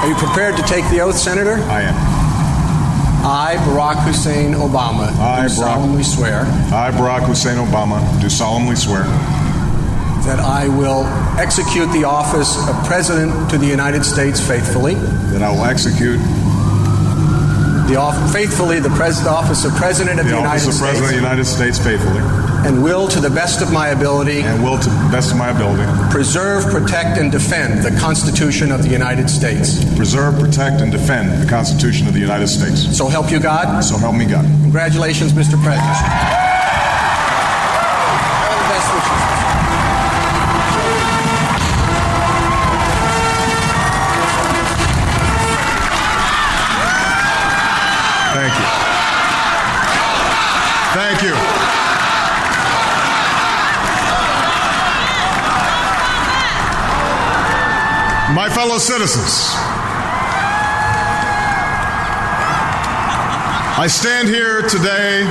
Are you prepared to take the oath, Senator? I am. I, Barack Hussein Obama, do solemnly swear. I, Barack Hussein Obama, do solemnly swear that I will execute the office of President to the United States faithfully. That I will execute the office of President of the United States. The office of President of the United States faithfully. And will, to the best of my ability. And will, to the best of my ability. Preserve, protect, and defend the Constitution of the United States. Preserve, protect, and defend the Constitution of the United States. So help you God. So help me God. Congratulations, Mr. President. All the best wishes. Thank you. Thank you. My fellow citizens, I stand here today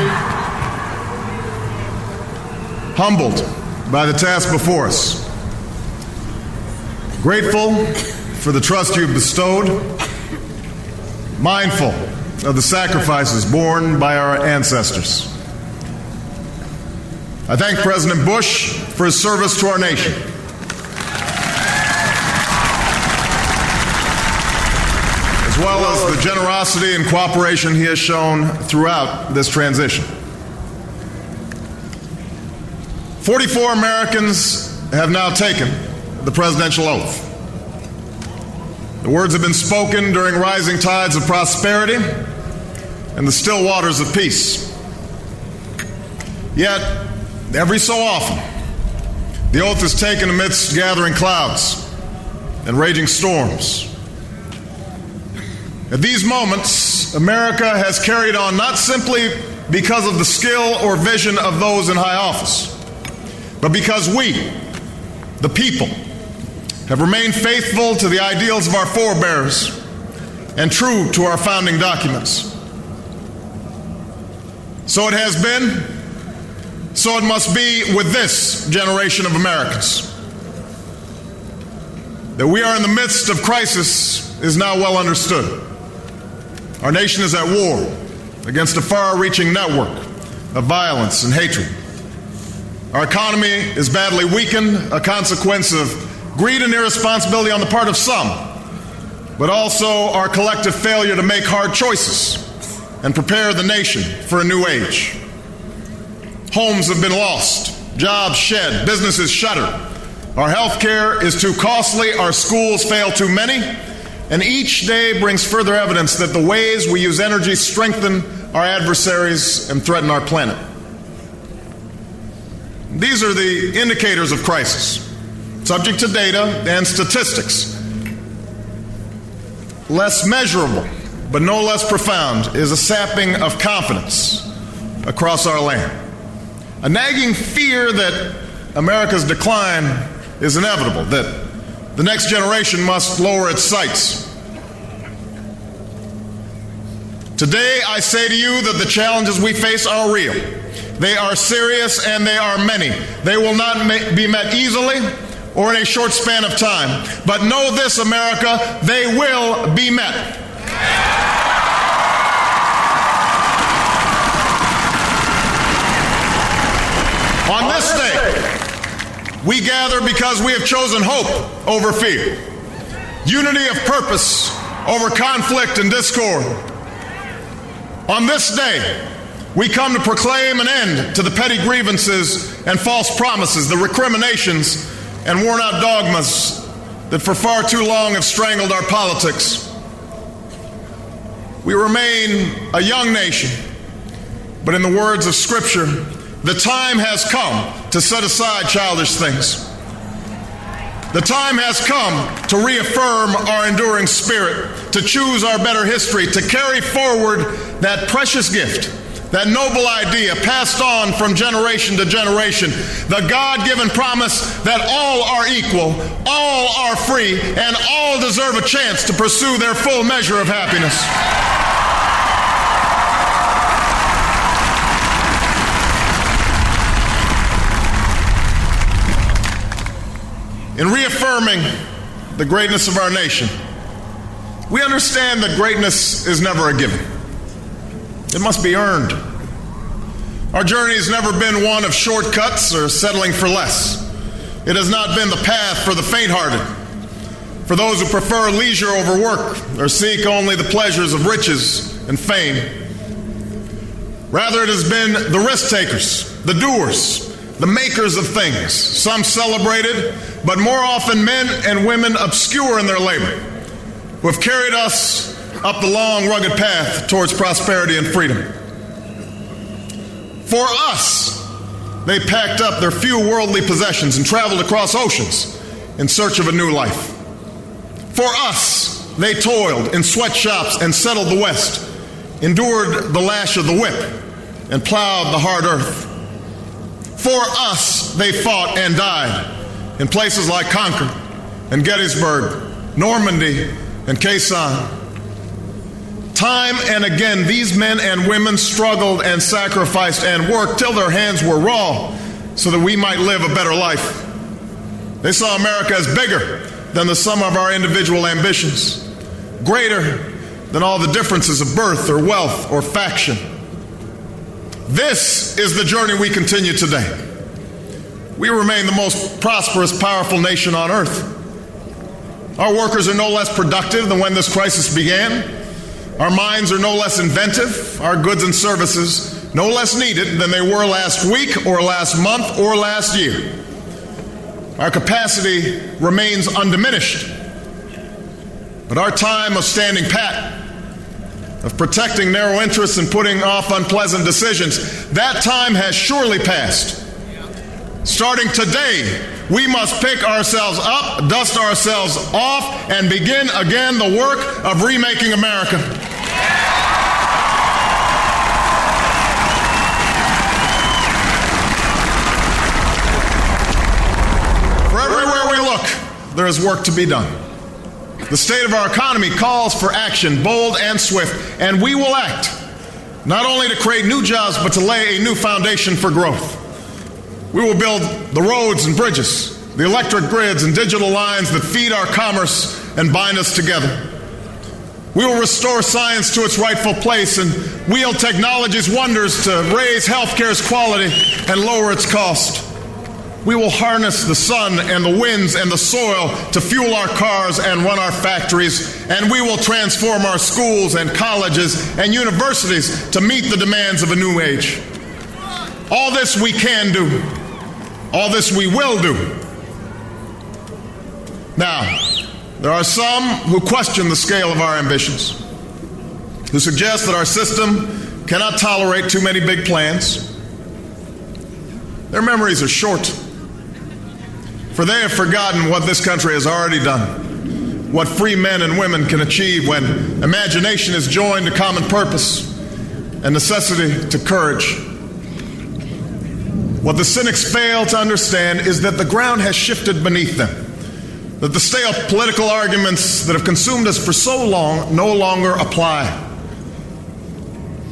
humbled by the task before us, grateful for the trust you've bestowed, mindful of the sacrifices borne by our ancestors. I thank President Bush for his service to our nation. As well as the generosity and cooperation he has shown throughout this transition. 44 Americans have now taken the presidential oath. The words have been spoken during rising tides of prosperity and the still waters of peace. Yet, every so often, the oath is taken amidst gathering clouds and raging storms. At these moments, America has carried on not simply because of the skill or vision of those in high office, but because we, the people, have remained faithful to the ideals of our forebears and true to our founding documents. So it has been, so it must be with this generation of Americans. That we are in the midst of crisis is now well understood. Our nation is at war against a far-reaching network of violence and hatred. Our economy is badly weakened, a consequence of greed and irresponsibility on the part of some, but also our collective failure to make hard choices and prepare the nation for a new age. Homes have been lost, jobs shed, businesses shuttered. Our health care is too costly, our schools fail too many, and each day brings further evidence that the ways we use energy strengthen our adversaries and threaten our planet. These are the indicators of crisis, subject to data and statistics. Less measurable, but no less profound, is a sapping of confidence across our land. A nagging fear that America's decline is inevitable, that the next generation must lower its sights. Today, I say to you that the challenges we face are real. They are serious and they are many. They will not be met easily or in a short span of time. But know this, America, they will be met. On this day, we gather because we have chosen hope over fear, unity of purpose over conflict and discord. On this day, we come to proclaim an end to the petty grievances and false promises, the recriminations and worn-out dogmas that for far too long have strangled our politics. We remain a young nation, but in the words of Scripture, the time has come to set aside childish things. The time has come to reaffirm our enduring spirit, to choose our better history, to carry forward that precious gift, that noble idea passed on from generation to generation, the God-given promise that all are equal, all are free, and all deserve a chance to pursue their full measure of happiness. In reaffirming the greatness of our nation, We understand that greatness is never a given. It must be earned. Our journey has never been one of shortcuts or settling for less. It has not been the path for the faint-hearted, for those who prefer leisure over work or seek only the pleasures of riches and fame. Rather, it has been the risk-takers, the doers, the makers of things, some celebrated, but more often men and women obscure in their labor, who have carried us up the long, rugged path towards prosperity and freedom. For us, they packed up their few worldly possessions and traveled across oceans in search of a new life. For us, they toiled in sweatshops and settled the West, endured the lash of the whip, and plowed the hard earth. For us, they fought and died in places like Concord and Gettysburg, Normandy, and Quai San. Time and again, these men and women struggled and sacrificed and worked till their hands were raw so that we might live a better life. They saw America as bigger than the sum of our individual ambitions, greater than all the differences of birth or wealth or faction. This is the journey we continue today. We remain the most prosperous, powerful nation on earth. Our workers are no less productive than when this crisis began. Our minds are no less inventive, our goods and services no less needed than they were last week or last month or last year. Our capacity remains undiminished. But our time of standing pat, of protecting narrow interests and putting off unpleasant decisions, that time has surely passed. Starting today, we must pick ourselves up, dust ourselves off, and begin again the work of remaking America. For everywhere we look, there is work to be done. The state of our economy calls for action, bold and swift, and we will act, not only to create new jobs, but to lay a new foundation for growth. We will build the roads and bridges, the electric grids and digital lines that feed our commerce and bind us together. We will restore science to its rightful place and wield technology's wonders to raise healthcare's quality and lower its cost. We will harness the sun and the winds and the soil to fuel our cars and run our factories, and we will transform our schools and colleges and universities to meet the demands of a new age. All this we can do. All this we will do. Now, there are some who question the scale of our ambitions, who suggest that our system cannot tolerate too many big plans. Their memories are short, for they have forgotten what this country has already done, what free men and women can achieve when imagination is joined to common purpose and necessity to courage. What the cynics fail to understand is that the ground has shifted beneath them, that the stale political arguments that have consumed us for so long no longer apply.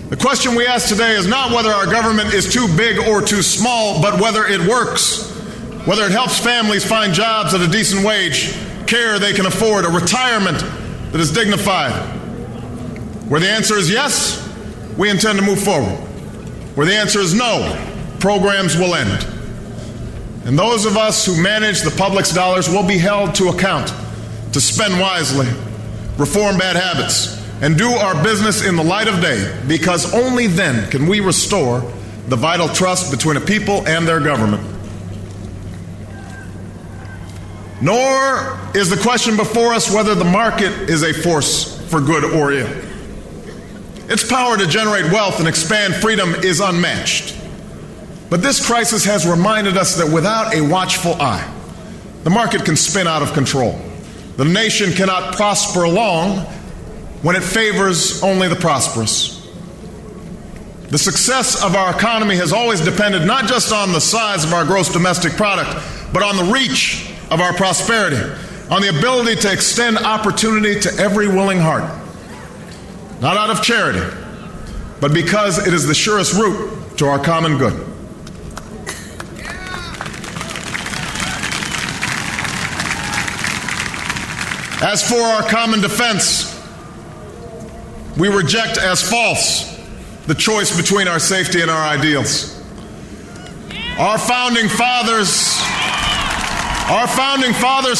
The question we ask today is not whether our government is too big or too small, but whether it works, whether it helps families find jobs at a decent wage, care they can afford, a retirement that is dignified. Where the answer is yes, we intend to move forward. Where the answer is no, programs will end. And those of us who manage the public's dollars will be held to account to spend wisely, reform bad habits, and do our business in the light of day, because only then can we restore the vital trust between a people and their government. Nor is the question before us whether the market is a force for good or ill. Its power to generate wealth and expand freedom is unmatched. But this crisis has reminded us that without a watchful eye, the market can spin out of control. The nation cannot prosper long when it favors only the prosperous. The success of our economy has always depended not just on the size of our gross domestic product, but on the reach of our prosperity, on the ability to extend opportunity to every willing heart. Not out of charity, but because it is the surest route to our common good. As for our common defense, We reject as false the choice between our safety and our ideals. Our founding fathers,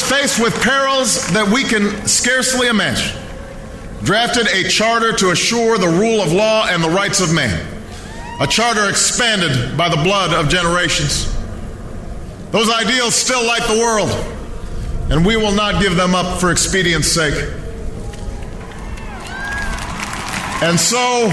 faced with perils that we can scarcely imagine, drafted a charter to assure the rule of law and the rights of man, a charter expanded by the blood of generations. Those ideals still light the world, and we will not give them up for expedience sake. And so,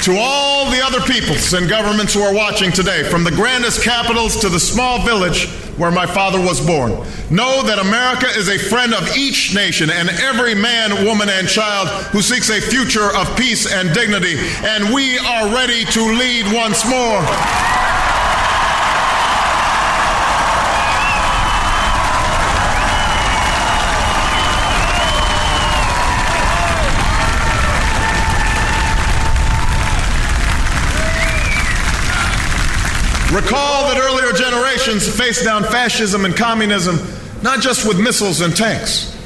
to all the other peoples and governments who are watching today, from the grandest capitals to the small village where my father was born, know that America is a friend of each nation and every man, woman, and child who seeks a future of peace and dignity, and we are ready to lead once more. Recall that earlier generations faced down fascism and communism not just with missiles and tanks,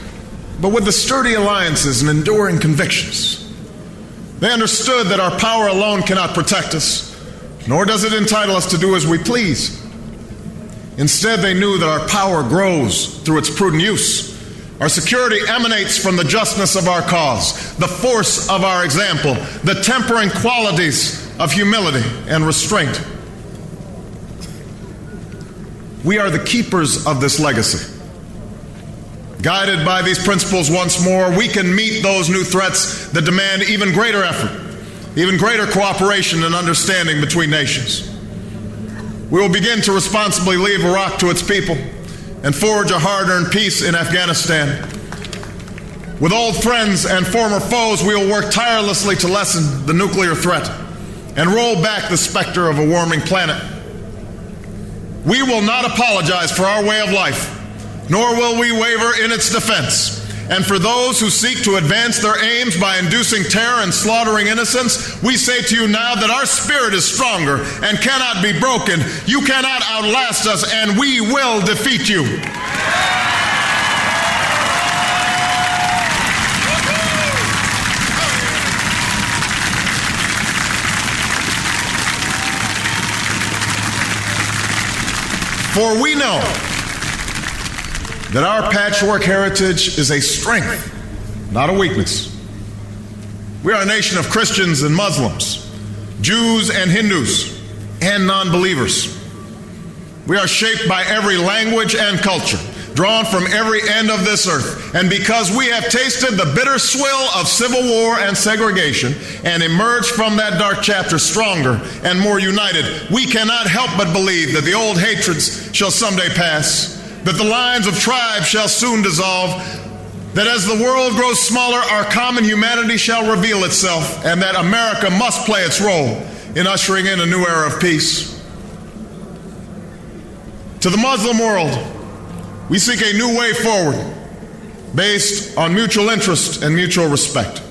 but with the sturdy alliances and enduring convictions. They understood that our power alone cannot protect us, nor does it entitle us to do as we please. Instead, they knew that our power grows through its prudent use. Our security emanates from the justness of our cause, the force of our example, the tempering qualities of humility and restraint. We are the keepers of this legacy. Guided by these principles once more, we can meet those new threats that demand even greater effort, even greater cooperation and understanding between nations. We will begin to responsibly leave Iraq to its people and forge a hard-earned peace in Afghanistan. With old friends and former foes, we will work tirelessly to lessen the nuclear threat and roll back the specter of a warming planet. We will not apologize for our way of life, nor will we waver in its defense. And for those who seek to advance their aims by inducing terror and slaughtering innocents, we say to you now that our spirit is stronger and cannot be broken. You cannot outlast us, and we will defeat you. For we know that our patchwork heritage is a strength, not a weakness. We are a nation of Christians and Muslims, Jews and Hindus, and non-believers. We are shaped by every language and culture, drawn from every end of this earth. And because we have tasted the bitter swill of civil war and segregation and emerged from that dark chapter stronger and more united, we cannot help but believe that the old hatreds shall someday pass, that the lines of tribes shall soon dissolve, that as the world grows smaller, our common humanity shall reveal itself, and that America must play its role in ushering in a new era of peace. To the Muslim world, we seek a new way forward based on mutual interest and mutual respect.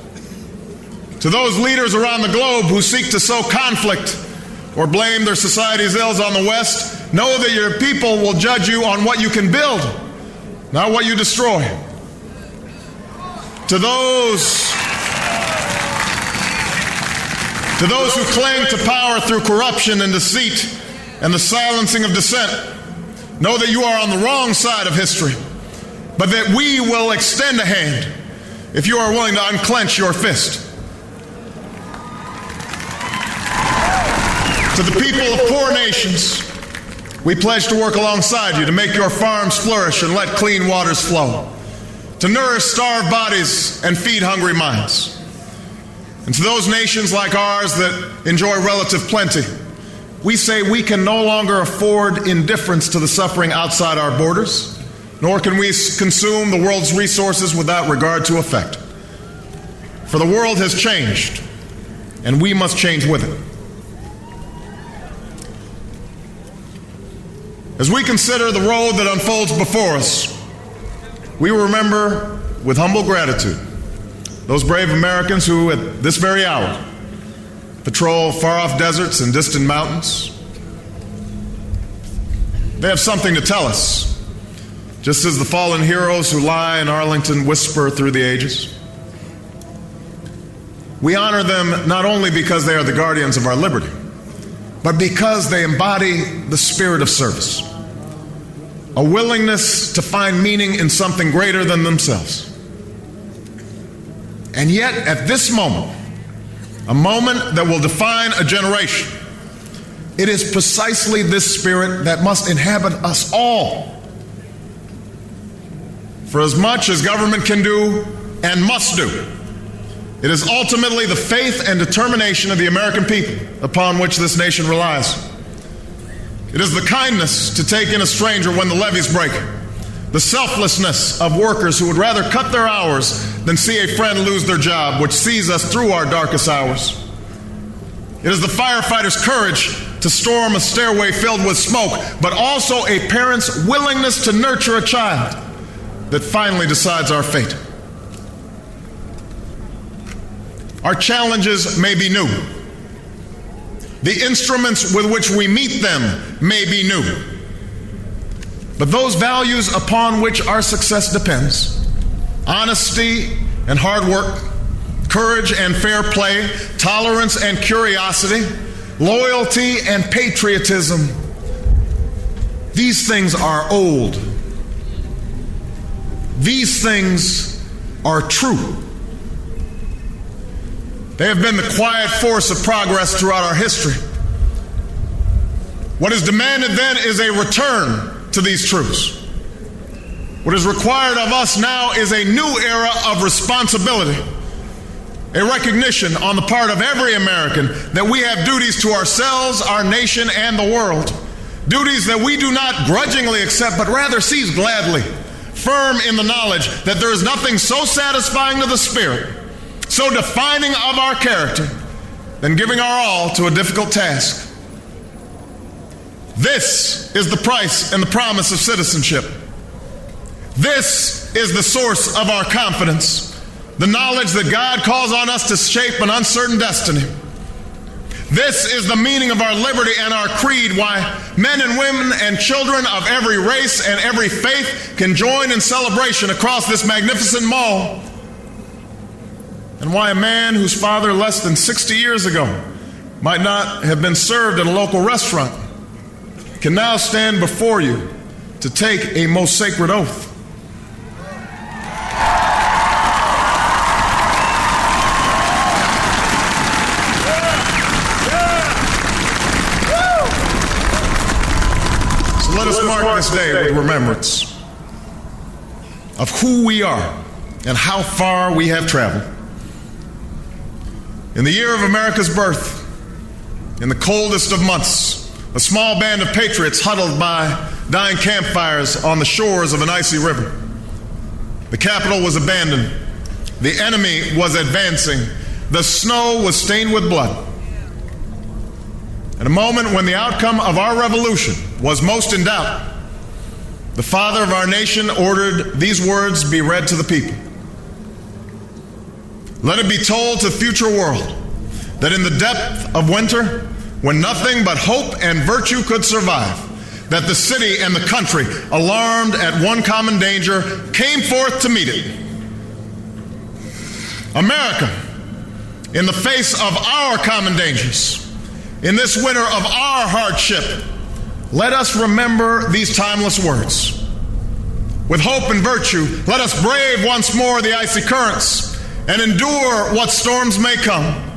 To those leaders around the globe who seek to sow conflict or blame their society's ills on the West, know that your people will judge you on what you can build, not what you destroy. To those who cling to power through corruption and deceit and the silencing of dissent, know that you are on the wrong side of history, but that we will extend a hand if you are willing to unclench your fist. To the people of poor nations, we pledge to work alongside you to make your farms flourish and let clean waters flow, to nourish starved bodies and feed hungry minds. And to those nations like ours that enjoy relative plenty, we say we can no longer afford indifference to the suffering outside our borders, nor can we consume the world's resources without regard to effect. For the world has changed, and we must change with it. As we consider the road that unfolds before us, we remember with humble gratitude those brave Americans who, at this very hour, patrol far-off deserts and distant mountains. They have something to tell us, just as the fallen heroes who lie in Arlington whisper through the ages. We honor them not only because they are the guardians of our liberty, but because they embody the spirit of service, a willingness to find meaning in something greater than themselves. And yet, at this moment, a moment that will define a generation, it is precisely this spirit that must inhabit us all. For as much as government can do and must do, it is ultimately the faith and determination of the American people upon which this nation relies. It is the kindness to take in a stranger when the levees break, the selflessness of workers who would rather cut their hours than see a friend lose their job, which sees us through our darkest hours. It is the firefighter's courage to storm a stairway filled with smoke, but also a parent's willingness to nurture a child that finally decides our fate. Our challenges may be new. The instruments with which we meet them may be new. But those values upon which our success depends, honesty and hard work, courage and fair play, tolerance and curiosity, loyalty and patriotism, these things are old. These things are true. They have been the quiet force of progress throughout our history. What is demanded then is a return to these truths. What is required of us now is a new era of responsibility, a recognition on the part of every American that we have duties to ourselves, our nation, and the world. Duties that we do not grudgingly accept, but rather seize gladly, firm in the knowledge that there is nothing so satisfying to the spirit, so defining of our character, than giving our all to a difficult task. This is the price and the promise of citizenship. This is the source of our confidence, the knowledge that God calls on us to shape an uncertain destiny. This is the meaning of our liberty and our creed, why men and women and children of every race and every faith can join in celebration across this magnificent mall. And why a man whose father less than 60 years ago might not have been served at a local restaurant can now stand before you to take a most sacred oath. So let us mark this day with remembrance of who we are and how far we have traveled. In the year of America's birth, in the coldest of months, a small band of patriots huddled by dying campfires on the shores of an icy river. The capital was abandoned. The enemy was advancing. The snow was stained with blood. At a moment when the outcome of our revolution was most in doubt, the father of our nation ordered these words be read to the people. Let it be told to the future world that in the depth of winter, when nothing but hope and virtue could survive, that the city and the country, alarmed at one common danger, came forth to meet it. America, in the face of our common dangers, in this winter of our hardship, let us remember these timeless words. With hope and virtue, let us brave once more the icy currents and endure what storms may come.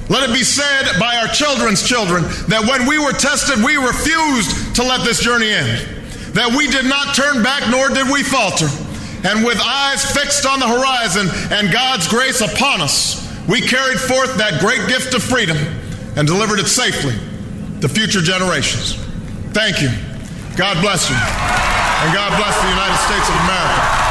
Let it be said by our children's children that when we were tested, we refused to let this journey end, that we did not turn back nor did we falter. And with eyes fixed on the horizon and God's grace upon us, we carried forth that great gift of freedom and delivered it safely to future generations. Thank you. God bless you. And God bless the United States of America.